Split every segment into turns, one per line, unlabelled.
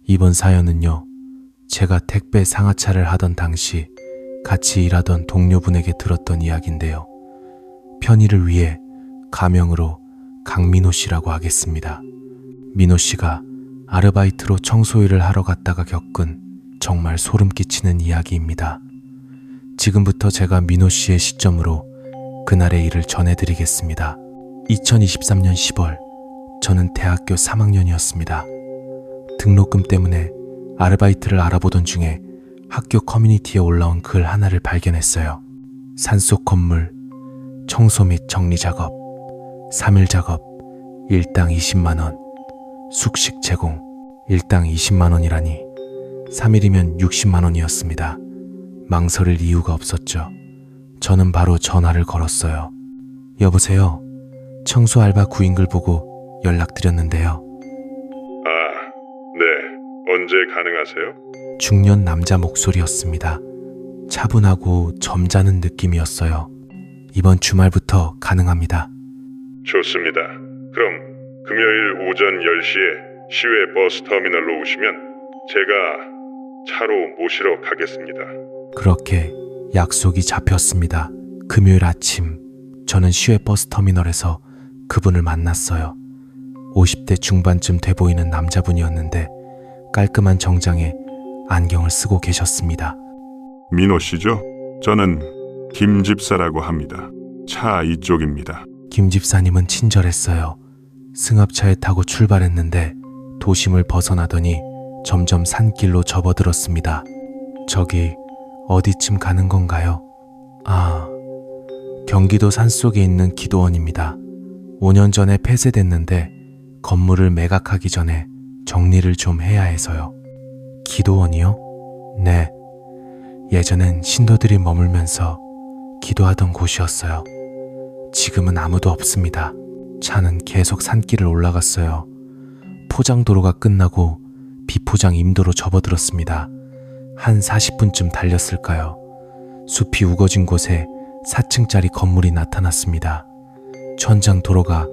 이번 사연은요, 제가 택배 상하차를 하던 당시 같이 일하던 동료분에게 들었던 이야기인데요. 편의를 위해 가명으로 강민호 씨라고 하겠습니다. 민호 씨가 아르바이트로 청소일을 하러 갔다가 겪은 정말 소름 끼치는 이야기입니다. 지금부터 제가 민호 씨의 시점으로 그날의 일을 전해드리겠습니다. 2023년 10월, 저는 대학교 3학년이었습니다. 등록금 때문에 아르바이트를 알아보던 중에 학교 커뮤니티에 올라온 글 하나를 발견했어요. 산속 건물, 청소 및 정리 작업, 3일 작업, 일당 20만원, 숙식 제공, 일당 20만원이라니 3일이면 60만원이었습니다. 망설일 이유가 없었죠. 저는 바로 전화를 걸었어요. 여보세요. 청소 알바 구인 글 보고 연락드렸는데요.
네. 언제 가능하세요?
중년 남자 목소리였습니다. 차분하고 점잖은 느낌이었어요. 이번 주말부터 가능합니다.
좋습니다. 그럼 금요일 오전 10시에 시외 버스 터미널로 오시면 제가 차로 모시러 가겠습니다.
그렇게 약속이 잡혔습니다. 금요일 아침, 저는 시외 버스 터미널에서 그분을 만났어요. 50대 중반쯤 돼 보이는 남자분이었는데 깔끔한 정장에 안경을 쓰고 계셨습니다.
민호 씨죠? 저는 김 집사라고 합니다. 차 이쪽입니다.
김 집사님은 친절했어요. 승합차에 타고 출발했는데 도심을 벗어나더니 점점 산길로 접어들었습니다. 저기 어디쯤 가는 건가요? 경기도 산속에 있는 기도원입니다. 5년 전에 폐쇄됐는데 건물을 매각하기 전에 정리를 좀 해야 해서요. 기도원이요? 네. 예전엔 신도들이 머물면서 기도하던 곳이었어요. 지금은 아무도 없습니다. 차는 계속 산길을 올라갔어요. 포장도로가 끝나고 비포장 임도로 접어들었습니다. 한 40분쯤 달렸을까요? 숲이 우거진 곳에 4층짜리 건물이 나타났습니다. 천장 도로가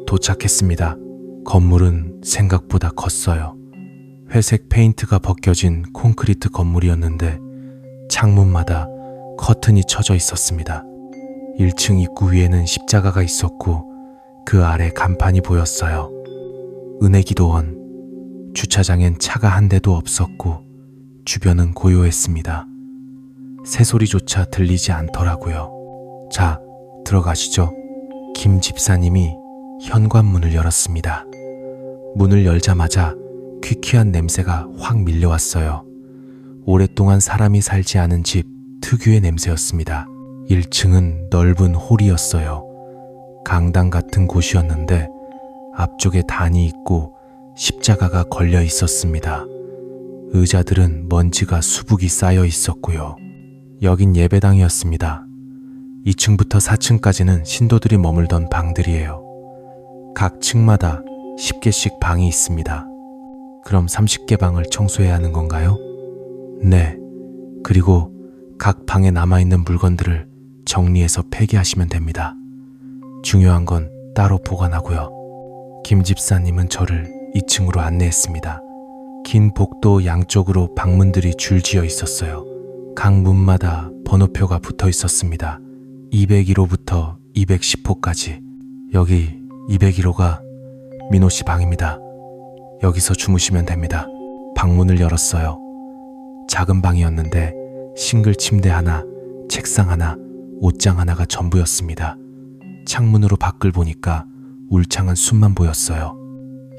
도착했습니다. 건물은 생각보다 컸어요. 회색 페인트가 벗겨진 콘크리트 건물이었는데 창문마다 커튼이 쳐져 있었습니다. 1층 입구 위에는 십자가가 있었고 그 아래 간판이 보였어요. 은혜기도원. 주차장엔 차가 한 대도 없었고 주변은 고요했습니다. 새소리조차 들리지 않더라고요. 자, 들어가시죠. 김 집사님이 현관문을 열었습니다. 문을 열자마자 퀴퀴한 냄새가 확 밀려왔어요. 오랫동안 사람이 살지 않은 집 특유의 냄새였습니다. 1층은 넓은 홀이었어요. 강당 같은 곳이었는데 앞쪽에 단이 있고 십자가가 걸려 있었습니다. 의자들은 먼지가 수북이 쌓여 있었고요. 여긴 예배당이었습니다. 2층부터 4층까지는 신도들이 머물던 방들이에요. 각 층마다 10개씩 방이 있습니다. 그럼 30개 방을 청소해야 하는 건가요? 네. 그리고 각 방에 남아있는 물건들을 정리해서 폐기하시면 됩니다. 중요한 건 따로 보관하고요. 김 집사님은 저를 2층으로 안내했습니다. 긴 복도 양쪽으로 방문들이 줄지어 있었어요. 각 문마다 번호표가 붙어 있었습니다. 201호부터 210호까지. 여기 201호가 민호 씨 방입니다. 여기서 주무시면 됩니다. 방문을 열었어요. 작은 방이었는데 싱글 침대 하나, 책상 하나, 옷장 하나가 전부였습니다. 창문으로 밖을 보니까 울창한 숲만 보였어요.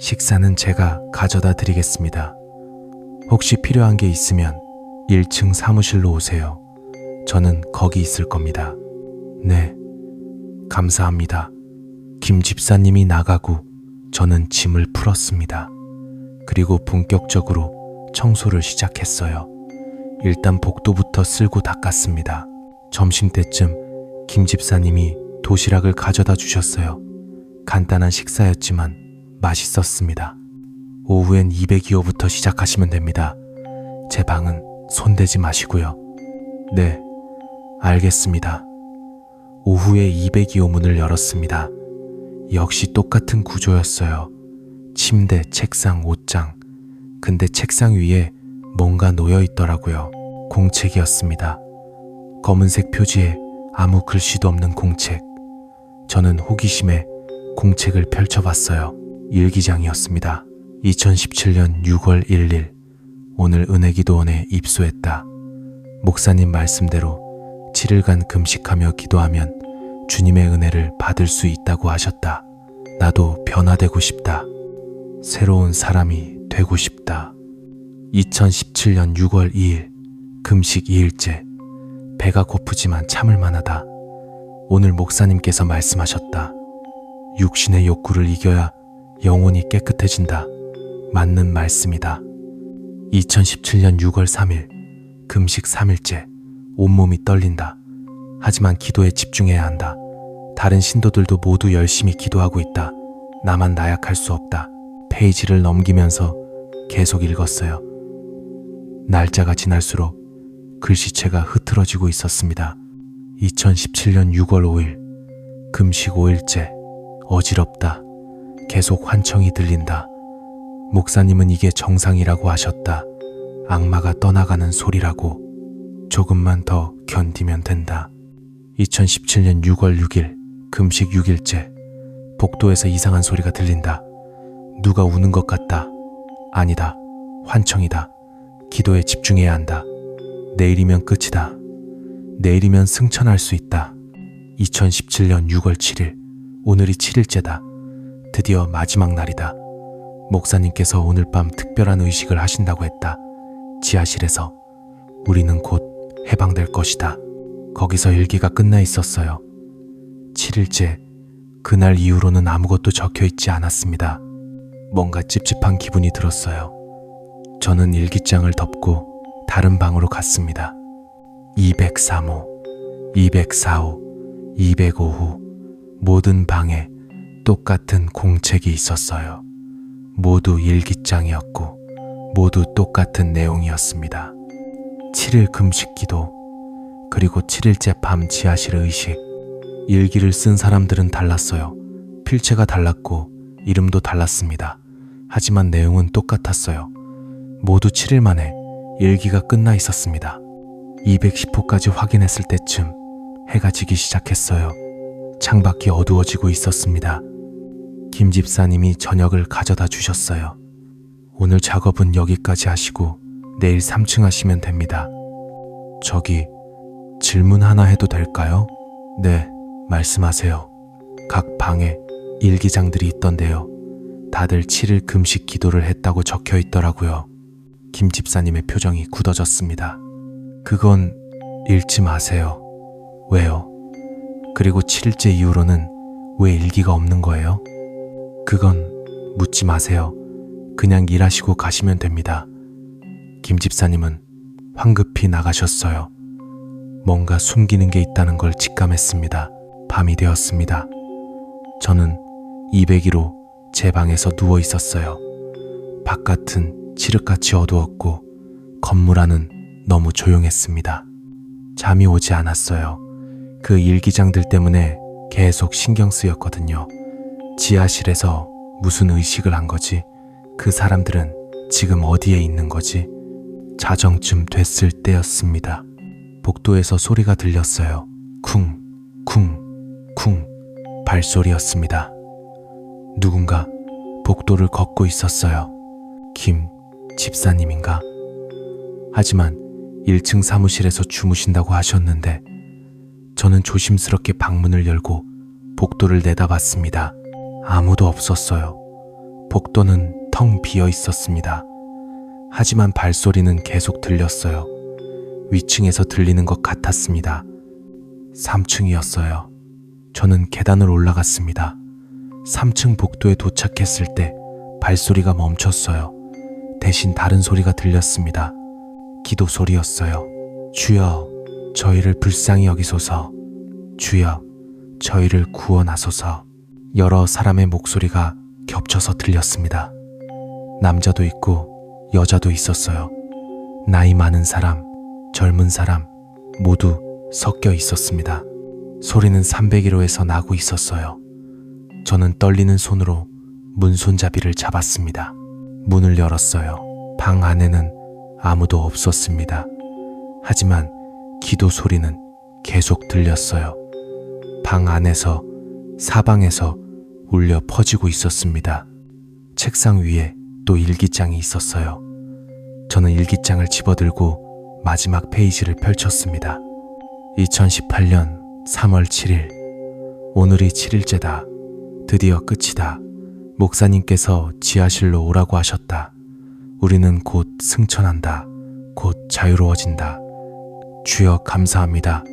식사는 제가 가져다 드리겠습니다. 혹시 필요한 게 있으면 1층 사무실로 오세요. 저는 거기 있을 겁니다. 네, 감사합니다. 김 집사님이 나가고 저는 짐을 풀었습니다. 그리고 본격적으로 청소를 시작했어요. 일단 복도부터 쓸고 닦았습니다. 점심때쯤 김 집사님이 도시락을 가져다 주셨어요. 간단한 식사였지만 맛있었습니다. 오후엔 202호부터 시작하시면 됩니다. 제 방은 손대지 마시고요. 네, 알겠습니다. 오후에 202호 문을 열었습니다. 역시 똑같은 구조였어요. 침대, 책상, 옷장, 근데 책상 위에 뭔가 놓여 있더라고요. 공책이었습니다. 검은색 표지에 아무 글씨도 없는 공책. 저는 호기심에 공책을 펼쳐봤어요. 일기장이었습니다. 2017년 6월 1일. 오늘 은혜기도원에 입소했다. 목사님 말씀대로 7일간 금식하며 기도하면 주님의 은혜를 받을 수 있다고 하셨다. 나도 변화되고 싶다. 새로운 사람이 되고 싶다. 2017년 6월 2일. 금식 2일째. 배가 고프지만 참을 만하다. 오늘 목사님께서 말씀하셨다. 육신의 욕구를 이겨야 영혼이 깨끗해진다. 맞는 말씀이다. 2017년 6월 3일. 금식 3일째. 온몸이 떨린다. 하지만 기도에 집중해야 한다. 다른 신도들도 모두 열심히 기도하고 있다. 나만 나약할 수 없다. 페이지를 넘기면서 계속 읽었어요. 날짜가 지날수록 글씨체가 흐트러지고 있었습니다. 2017년 6월 5일. 금식 5일째. 어지럽다. 계속 환청이 들린다. 목사님은 이게 정상이라고 하셨다. 악마가 떠나가는 소리라고. 조금만 더 견디면 된다. 2017년 6월 6일. 금식 6일째. 복도에서 이상한 소리가 들린다. 누가 우는 것 같다. 아니다. 환청이다. 기도에 집중해야 한다. 내일이면 끝이다. 내일이면 승천할 수 있다. 2017년 6월 7일. 오늘이 7일째다. 드디어 마지막 날이다. 목사님께서 오늘 밤 특별한 의식을 하신다고 했다. 지하실에서. 우리는 곧 해방될 것이다. 거기서 일기가 끝나 있었어요. 7일째. 그날 이후로는 아무것도 적혀 있지 않았습니다. 뭔가 찝찝한 기분이 들었어요. 저는 일기장을 덮고 다른 방으로 갔습니다. 203호, 204호, 205호 모든 방에 똑같은 공책이 있었어요. 모두 일기장이었고 모두 똑같은 내용이었습니다. 7일 금식 기도, 그리고 7일째 밤 지하실 의식. 일기를 쓴 사람들은 달랐어요. 필체가 달랐고 이름도 달랐습니다. 하지만 내용은 똑같았어요. 모두 7일 만에 일기가 끝나 있었습니다. 210호까지 확인했을 때쯤 해가 지기 시작했어요. 창밖이 어두워지고 있었습니다. 김 집사님이 저녁을 가져다 주셨어요. 오늘 작업은 여기까지 하시고 내일 3층 하시면 됩니다. 저기 질문 하나 해도 될까요? 네, 말씀하세요. 각 방에 일기장들이 있던데요. 다들 7일 금식 기도를 했다고 적혀 있더라고요. 김 집사님의 표정이 굳어졌습니다. 그건 읽지 마세요. 왜요? 그리고 7일째 이후로는 왜 일기가 없는 거예요? 그건 묻지 마세요. 그냥 일하시고 가시면 됩니다. 김 집사님은 황급히 나가셨어요. 뭔가 숨기는 게 있다는 걸 직감했습니다. 밤이 되었습니다. 저는 201호 제 방에서 누워 있었어요. 바깥은 칠흑같이 어두웠고 건물 안은 너무 조용했습니다. 잠이 오지 않았어요. 그 일기장들 때문에 계속 신경 쓰였거든요. 지하실에서 무슨 의식을 한 거지? 그 사람들은 지금 어디에 있는 거지? 자정쯤 됐을 때였습니다. 복도에서 소리가 들렸어요. 쿵, 쿵, 쿵. 발소리였습니다. 누군가 복도를 걷고 있었어요. 김 집사님인가? 하지만 1층 사무실에서 주무신다고 하셨는데 저는 조심스럽게 방문을 열고 복도를 내다봤습니다. 아무도 없었어요. 복도는 텅 비어 있었습니다. 하지만 발소리는 계속 들렸어요. 위층에서 들리는 것 같았습니다. 3층이었어요. 저는 계단을 올라갔습니다. 3층 복도에 도착했을 때 발소리가 멈췄어요. 대신 다른 소리가 들렸습니다. 기도 소리였어요. 주여, 저희를 불쌍히 여기소서. 주여, 저희를 구원하소서. 여러 사람의 목소리가 겹쳐서 들렸습니다. 남자도 있고 여자도 있었어요. 나이 많은 사람, 젊은 사람 모두 섞여 있었습니다. 소리는 301호에서 나고 있었어요. 저는 떨리는 손으로 문 손잡이를 잡았습니다. 문을 열었어요. 방 안에는 아무도 없었습니다. 하지만 기도 소리는 계속 들렸어요. 방 안에서 사방에서 울려 퍼지고 있었습니다. 책상 위에 또 일기장이 있었어요. 저는 일기장을 집어들고 마지막 페이지를 펼쳤습니다. 2018년 3월 7일. 오늘이 7일째다. 드디어 끝이다. 목사님께서 지하실로 오라고 하셨다. 우리는 곧 승천한다. 곧 자유로워진다. 주여 감사합니다.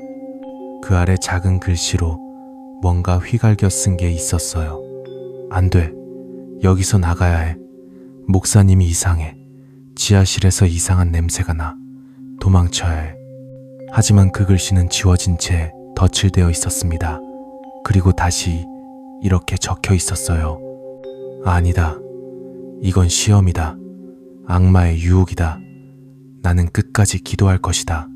그 아래 작은 글씨로 뭔가 휘갈겨 쓴 게 있었어요. 안 돼. 여기서 나가야 해. 목사님이 이상해. 지하실에서 이상한 냄새가 나. 도망쳐야 해. 하지만 그 글씨는 지워진 채 덧칠되어 있었습니다. 그리고 다시 이렇게 적혀 있었어요. 아니다. 이건 시험이다. 악마의 유혹이다. 나는 끝까지 기도할 것이다.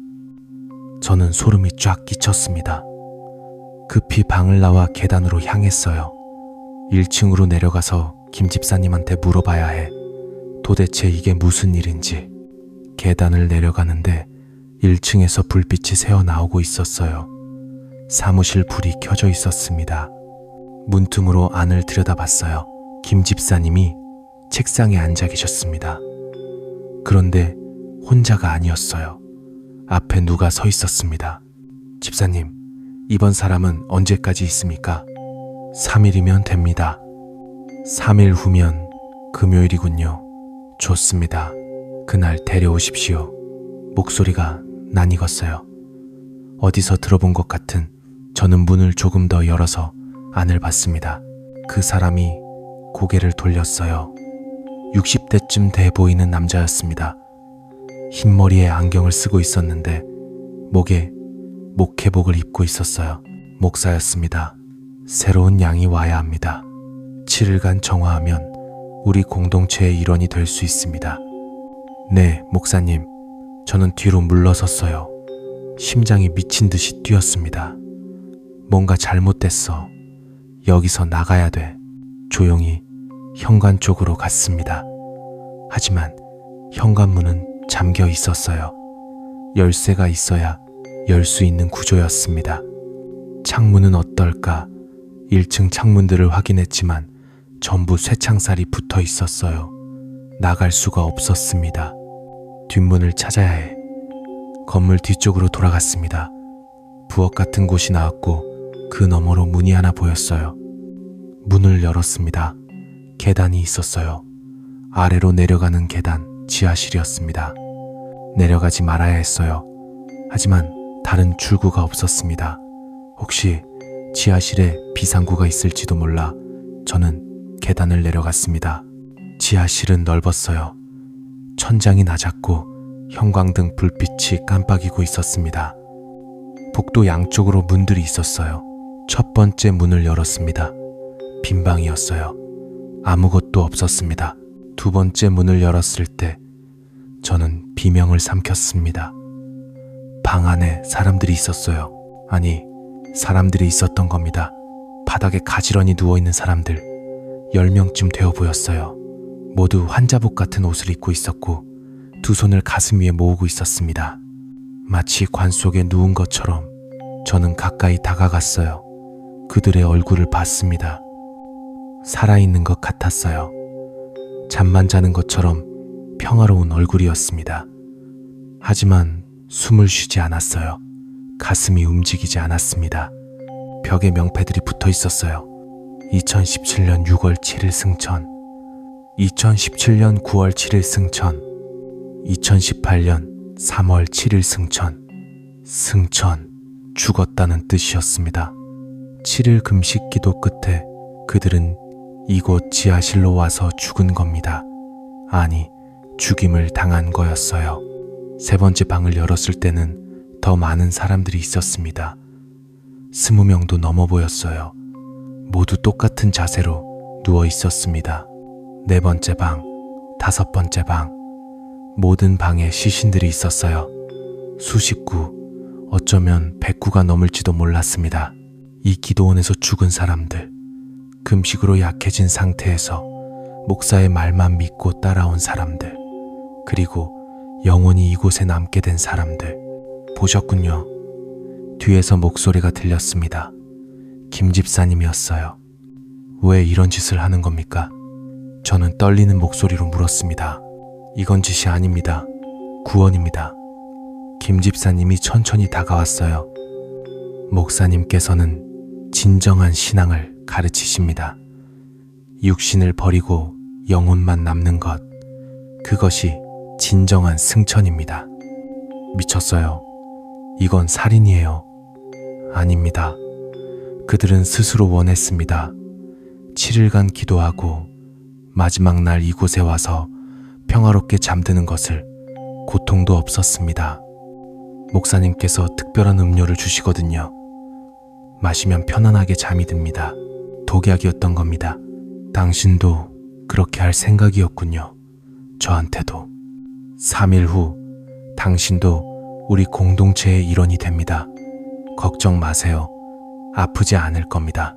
저는 소름이 쫙 끼쳤습니다. 급히 방을 나와 계단으로 향했어요. 1층으로 내려가서 김 집사님한테 물어봐야 해. 도대체 이게 무슨 일인지. 계단을 내려가는데 1층에서 불빛이 새어나오고 있었어요. 사무실 불이 켜져 있었습니다. 문틈으로 안을 들여다봤어요. 김 집사님이 책상에 앉아 계셨습니다. 그런데 혼자가 아니었어요. 앞에 누가 서 있었습니다. 집사님, 이번 사람은 언제까지 있습니까? 3일이면 됩니다. 3일 후면 금요일이군요. 좋습니다. 그날 데려오십시오. 목소리가 낯익었어요. 어디서 들어본 것 같은 저는 문을 조금 더 열어서 안을 봤습니다. 그 사람이 고개를 돌렸어요. 60대쯤 돼 보이는 남자였습니다. 흰머리에 안경을 쓰고 있었는데 목에 목회복을 입고 있었어요. 목사였습니다. 새로운 양이 와야 합니다. 7일간 정화하면 우리 공동체의 일원이 될 수 있습니다. 네, 목사님. 저는 뒤로 물러섰어요. 심장이 미친 듯이 뛰었습니다. 뭔가 잘못됐어. 여기서 나가야 돼. 조용히 현관 쪽으로 갔습니다. 하지만 현관문은 잠겨 있었어요. 열쇠가 있어야 열 수 있는 구조였습니다. 창문은 어떨까? 1층 창문들을 확인했지만 전부 쇠창살이 붙어 있었어요. 나갈 수가 없었습니다. 뒷문을 찾아야 해. 건물 뒤쪽으로 돌아갔습니다. 부엌 같은 곳이 나왔고 그 너머로 문이 하나 보였어요. 문을 열었습니다. 계단이 있었어요. 아래로 내려가는 계단, 지하실이었습니다. 내려가지 말아야 했어요. 하지만 다른 출구가 없었습니다. 혹시 지하실에 비상구가 있을지도 몰라 저는 계단을 내려갔습니다. 지하실은 넓었어요. 천장이 낮았고 형광등 불빛이 깜빡이고 있었습니다. 복도 양쪽으로 문들이 있었어요. 첫 번째 문을 열었습니다. 빈 방이었어요. 아무것도 없었습니다. 두 번째 문을 열었을 때 저는 비명을 삼켰습니다. 방 안에 사람들이 있었어요. 아니, 사람들이 있었던 겁니다. 바닥에 가지런히 누워있는 사람들 10명쯤 되어 보였어요. 모두 환자복 같은 옷을 입고 있었고 두 손을 가슴 위에 모으고 있었습니다. 마치 관 속에 누운 것처럼 저는 가까이 다가갔어요. 그들의 얼굴을 봤습니다. 살아있는 것 같았어요. 잠만 자는 것처럼 평화로운 얼굴이었습니다. 하지만 숨을 쉬지 않았어요. 가슴이 움직이지 않았습니다. 벽에 명패들이 붙어 있었어요. 2017년 6월 7일 승천, 2017년 9월 7일 승천, 2018년 3월 7일 승천. 승천, 죽었다는 뜻이었습니다. 7일 금식 기도 끝에 그들은 이곳 지하실로 와서 죽은 겁니다. 아니, 죽임을 당한 거였어요. 세 번째 방을 열었을 때는 더 많은 사람들이 있었습니다. 20명도 넘어 보였어요. 모두 똑같은 자세로 누워 있었습니다. 네 번째 방, 다섯 번째 방, 모든 방에 시신들이 있었어요. 수십 구, 어쩌면 100구가 넘을지도 몰랐습니다. 이 기도원에서 죽은 사람들, 금식으로 약해진 상태에서 목사의 말만 믿고 따라온 사람들, 그리고 영원히 이곳에 남게 된 사람들. 보셨군요. 뒤에서 목소리가 들렸습니다. 김 집사님이었어요. 왜 이런 짓을 하는 겁니까? 저는 떨리는 목소리로 물었습니다. 이건 짓이 아닙니다. 구원입니다. 김 집사님이 천천히 다가왔어요. 목사님께서는 진정한 신앙을 가르치십니다. 육신을 버리고 영혼만 남는 것, 그것이 진정한 승천입니다. 미쳤어요. 이건 살인이에요. 아닙니다. 그들은 스스로 원했습니다. 7일간 기도하고 마지막 날 이곳에 와서 평화롭게 잠드는 것을 고통도 없었습니다. 목사님께서 특별한 음료를 주시거든요. 마시면 편안하게 잠이 듭니다. 독약이었던 겁니다. 당신도 그렇게 할 생각이었군요. 저한테도. 3일 후 당신도 우리 공동체의 일원이 됩니다. 걱정 마세요. 아프지 않을 겁니다.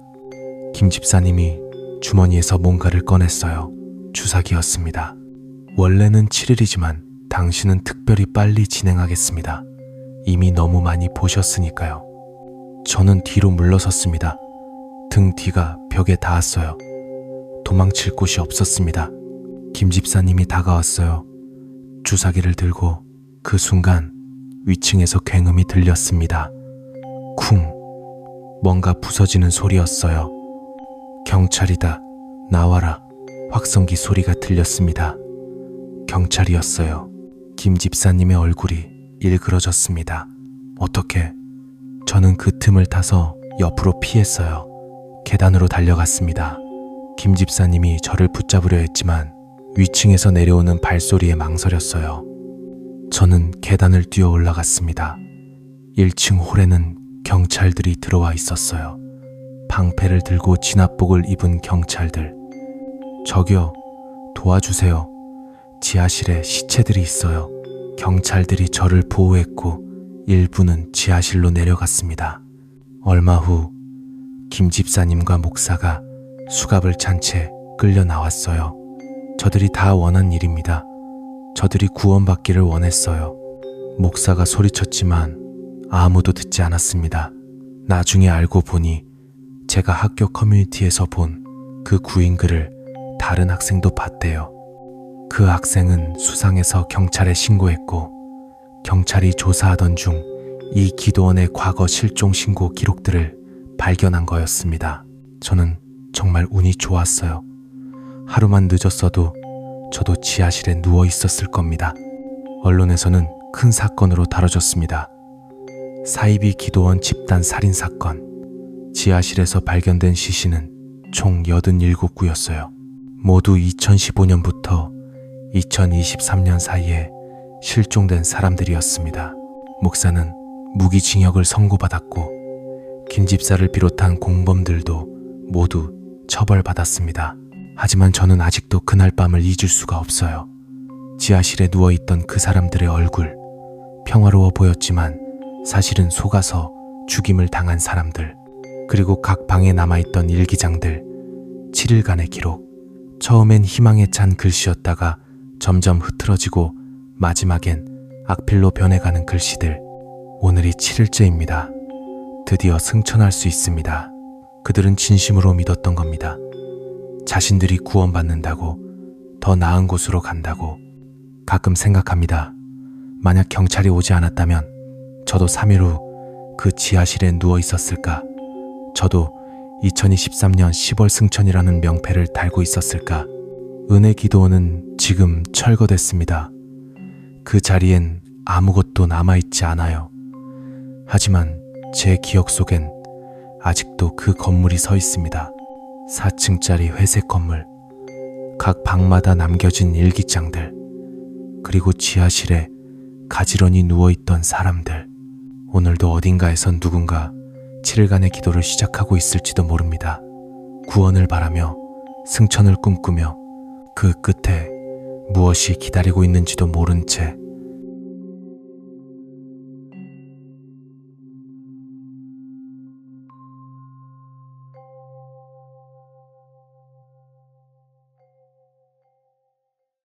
김 집사님이 주머니에서 뭔가를 꺼냈어요. 주사기였습니다. 원래는 7일이지만 당신은 특별히 빨리 진행하겠습니다. 이미 너무 많이 보셨으니까요. 저는 뒤로 물러섰습니다. 등 뒤가 벽에 닿았어요. 도망칠 곳이 없었습니다. 김 집사님이 다가왔어요. 주사기를 들고 그 순간 위층에서 굉음이 들렸습니다. 쿵! 뭔가 부서지는 소리였어요. 경찰이다. 나와라. 확성기 소리가 들렸습니다. 경찰이었어요. 김 집사님의 얼굴이 일그러졌습니다. 어떻게? 저는 그 틈을 타서 옆으로 피했어요. 계단으로 달려갔습니다. 김 집사님이 저를 붙잡으려 했지만 위층에서 내려오는 발소리에 망설였어요. 저는 계단을 뛰어 올라갔습니다. 1층 홀에는 경찰들이 들어와 있었어요. 방패를 들고 진압복을 입은 경찰들. 저기요, 도와주세요. 지하실에 시체들이 있어요. 경찰들이 저를 보호했고 일부는 지하실로 내려갔습니다. 얼마 후 김 집사님과 목사가 수갑을 찬 채 끌려 나왔어요. 저들이 다 원한 일입니다. 저들이 구원받기를 원했어요. 목사가 소리쳤지만 아무도 듣지 않았습니다. 나중에 알고 보니 제가 학교 커뮤니티에서 본 그 구인글을 다른 학생도 봤대요. 그 학생은 수상해서 경찰에 신고했고 경찰이 조사하던 중 이 기도원의 과거 실종 신고 기록들을 발견한 거였습니다. 저는 정말 운이 좋았어요. 하루만 늦었어도 저도 지하실에 누워 있었을 겁니다. 언론에서는 큰 사건으로 다뤄졌습니다. 사이비 기도원 집단 살인 사건. 지하실에서 발견된 시신은 총 87구였어요. 모두 2015년부터 2023년 사이에 실종된 사람들이었습니다. 목사는 무기징역을 선고받았고 김 집사를 비롯한 공범들도 모두 처벌받았습니다. 하지만 저는 아직도 그날 밤을 잊을 수가 없어요. 지하실에 누워있던 그 사람들의 얼굴, 평화로워 보였지만 사실은 속아서 죽임을 당한 사람들, 그리고 각 방에 남아있던 일기장들, 7일간의 기록. 처음엔 희망에 찬 글씨였다가 점점 흐트러지고 마지막엔 악필로 변해가는 글씨들. 오늘이 7일째입니다. 드디어 승천할 수 있습니다. 그들은 진심으로 믿었던 겁니다. 자신들이 구원받는다고, 더 나은 곳으로 간다고. 가끔 생각합니다. 만약 경찰이 오지 않았다면 저도 3일 후 그 지하실에 누워 있었을까? 저도 2023년 10월 승천이라는 명패를 달고 있었을까? 은혜 기도원은 지금 철거됐습니다. 그 자리엔 아무것도 남아있지 않아요. 하지만 제 기억 속엔 아직도 그 건물이 서 있습니다. 4층짜리 회색 건물, 각 방마다 남겨진 일기장들, 그리고 지하실에 가지런히 누워있던 사람들. 오늘도 어딘가에선 누군가 7일간의 기도를 시작하고 있을지도 모릅니다. 구원을 바라며 승천을 꿈꾸며 그 끝에 무엇이 기다리고 있는지도 모른 채